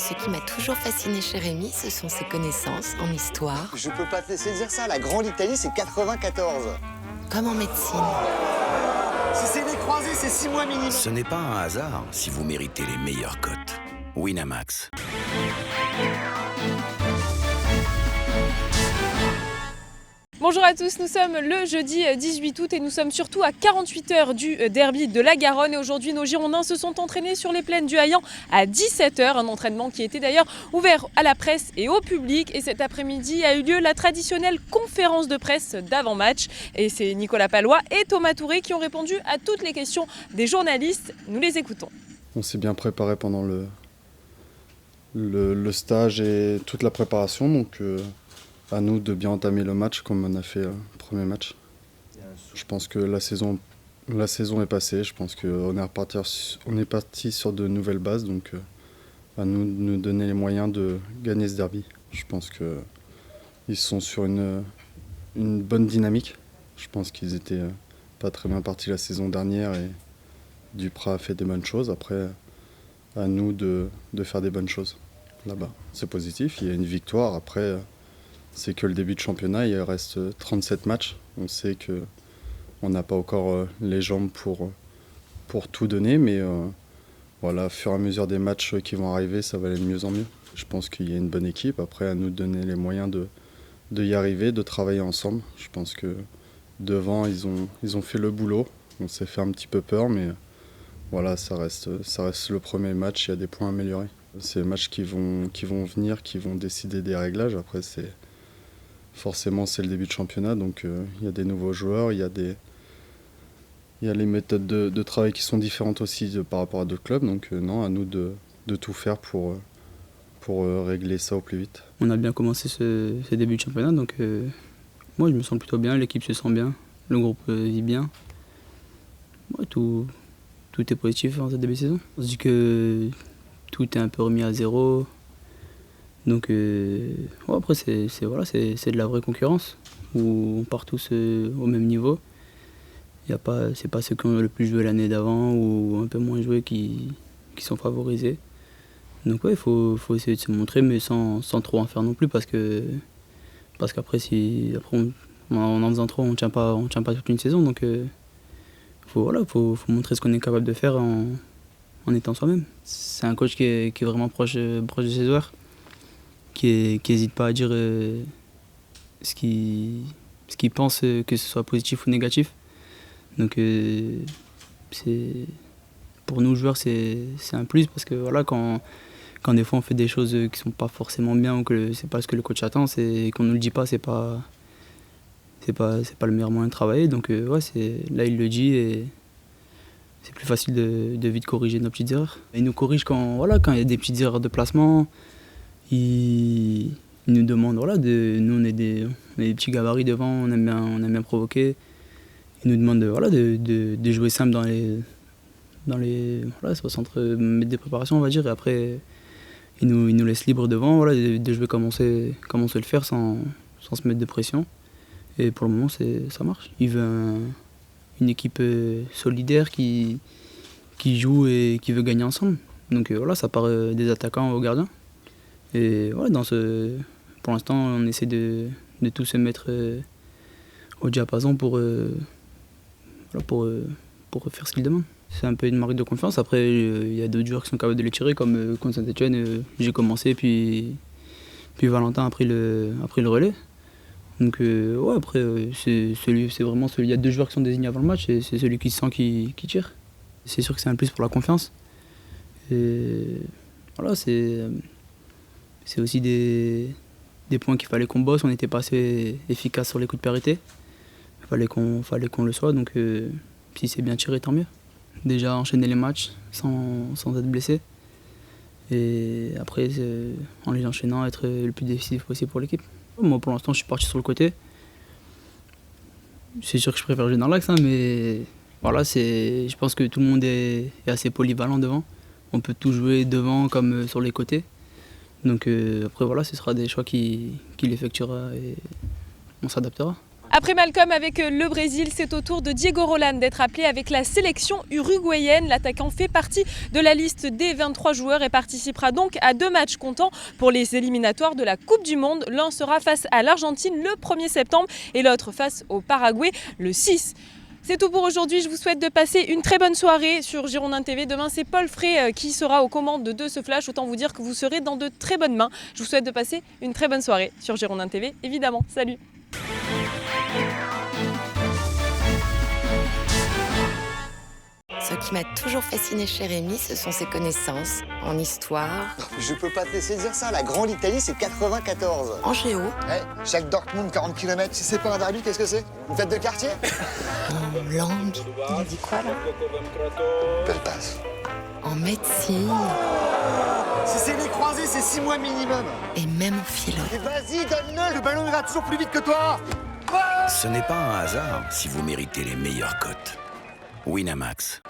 ce qui m'a toujours fasciné chez Rémi, ce sont ses connaissances en histoire. Je peux pas te laisser dire ça, la grande Italie, c'est 94. Comme en médecine. Si c'est des croisés, c'est 6 mois minimum. Ce n'est pas un hasard si vous méritez les meilleures cotes. Winamax. Bonjour à tous, nous sommes le jeudi 18 août et nous sommes surtout à 48 heures du derby de la Garonne. Et aujourd'hui, nos Girondins se sont entraînés sur les plaines du Haillan à 17 h, un entraînement qui était d'ailleurs ouvert à la presse et au public. Et cet après-midi a eu lieu la traditionnelle conférence de presse d'avant-match. Et c'est Nicolas Pallois et Thomas Touré qui ont répondu à toutes les questions des journalistes. Nous les écoutons. On s'est bien préparé pendant le stage et toute la préparation, donc à nous de bien entamer le match comme on a fait le premier match. Je pense que la saison est passée, je pense qu'on est parti sur de nouvelles bases, donc à nous de nous donner les moyens de gagner ce derby. Je pense qu'ils sont sur une bonne dynamique. Je pense qu'ils étaient pas très bien partis la saison dernière et Duprat a fait des bonnes choses. Après, à nous de faire des bonnes choses là-bas. C'est positif, il y a une victoire. Après, c'est que le début de championnat, il reste 37 matchs. On sait qu'on n'a pas encore les jambes pour tout donner, mais voilà, au fur et à mesure des matchs qui vont arriver, ça va aller de mieux en mieux. Je pense qu'il y a une bonne équipe. Après, à nous de donner les moyens de y arriver, de travailler ensemble. Je pense que devant, ils ont fait le boulot. On s'est fait un petit peu peur, mais voilà, ça reste le premier match, il y a des points à améliorer. C'est les matchs qui vont venir, qui vont décider des réglages. Après, forcément, c'est le début de championnat, donc il y a des nouveaux joueurs, il y a les méthodes de travail qui sont différentes aussi par rapport à d'autres clubs. Donc non, à nous de tout faire pour régler ça au plus vite. On a bien commencé ce début de championnat, donc moi je me sens plutôt bien, l'équipe se sent bien, le groupe vit bien. Ouais, tout est positif en cette début de saison. On se dit que tout est un peu remis à zéro. Donc après c'est de la vraie concurrence où on part tous au même niveau. C'est pas ceux qui ont le plus joué l'année d'avant ou un peu moins joué qui sont favorisés. Donc ouais, il faut essayer de se montrer, mais sans trop en faire non plus, parce qu'après en faisant trop on tient pas toute une saison. Donc faut montrer ce qu'on est capable de faire en étant soi-même. C'est un coach qui est vraiment proche de ses joueurs, qui n'hésite pas à dire ce qu'il pense, que ce soit positif ou négatif. Donc pour nous joueurs c'est un plus, parce que voilà, quand des fois on fait des choses qui sont pas forcément bien ou que c'est pas ce que le coach attend, c'est qu'on nous le dit pas, c'est pas le meilleur moyen de travailler. Donc là il le dit et c'est plus facile de vite corriger nos petites erreurs. Il nous corrige quand il y a des petites erreurs de placement. Il nous demande, nous on est des petits gabarits devant, on aime bien provoquer. Il nous demande de jouer simple dans les 60 mètres de préparation, on va dire, et après il nous laisse libre devant, de jouer comme on sait le faire sans se mettre de pression. Et pour le moment ça marche. Il veut une équipe solidaire qui joue et qui veut gagner ensemble. Donc ça part des attaquants aux gardiens. Et pour l'instant, on essaie de tous se mettre au diapason pour faire ce qu'ils demandent. C'est un peu une marque de confiance. Après, il y a d'autres joueurs qui sont capables de les tirer, comme contre Saint-Etienne. J'ai commencé, puis Valentin a pris le relais. Donc après, c'est vraiment celui. Il y a deux joueurs qui sont désignés avant le match, et c'est celui qui se sent qui tire. C'est sûr que c'est un plus pour la confiance. Et voilà, c'est aussi des points qu'il fallait qu'on bosse. On n'était pas assez efficace sur les coups de pied arrêtés. Il fallait qu'on le soit, donc si c'est bien tiré, tant mieux. Déjà enchaîner les matchs sans être blessé. Et après, en les enchaînant, être le plus décisif possible pour l'équipe. Moi, pour l'instant, je suis parti sur le côté. C'est sûr que je préfère jouer dans l'axe, mais voilà, je pense que tout le monde est assez polyvalent devant. On peut tout jouer devant comme sur les côtés. Donc après, ce sera des choix qu'il effectuera et on s'adaptera. Après Malcolm avec le Brésil, c'est au tour de Diego Roland d'être appelé avec la sélection uruguayenne. L'attaquant fait partie de la liste des 23 joueurs et participera donc à 2 matchs comptants pour les éliminatoires de la Coupe du Monde. L'un sera face à l'Argentine le 1er septembre et l'autre face au Paraguay le 6. C'est tout pour aujourd'hui, je vous souhaite de passer une très bonne soirée sur Girondins TV. Demain c'est Paul Frey qui sera aux commandes de ce flash, autant vous dire que vous serez dans de très bonnes mains. Je vous souhaite de passer une très bonne soirée sur Girondins TV, évidemment. Salut! Ce qui m'a toujours fasciné chez Rémi, ce sont ses connaissances en histoire, Je peux pas te laisser dire ça, la grande Italie, c'est 94. en géo, Ouais, chaque Dortmund, 40 km, si c'est pas un derby, qu'est-ce que c'est? Une fête de quartier? en langue, il a dit quoi là? Belle passe. En médecine Si c'est les croisés, c'est 6 mois minimum. et même en philo. Et vas-y, donne-le, le ballon ira toujours plus vite que toi. Ce n'est pas un hasard si vous méritez les meilleures cotes. Winamax.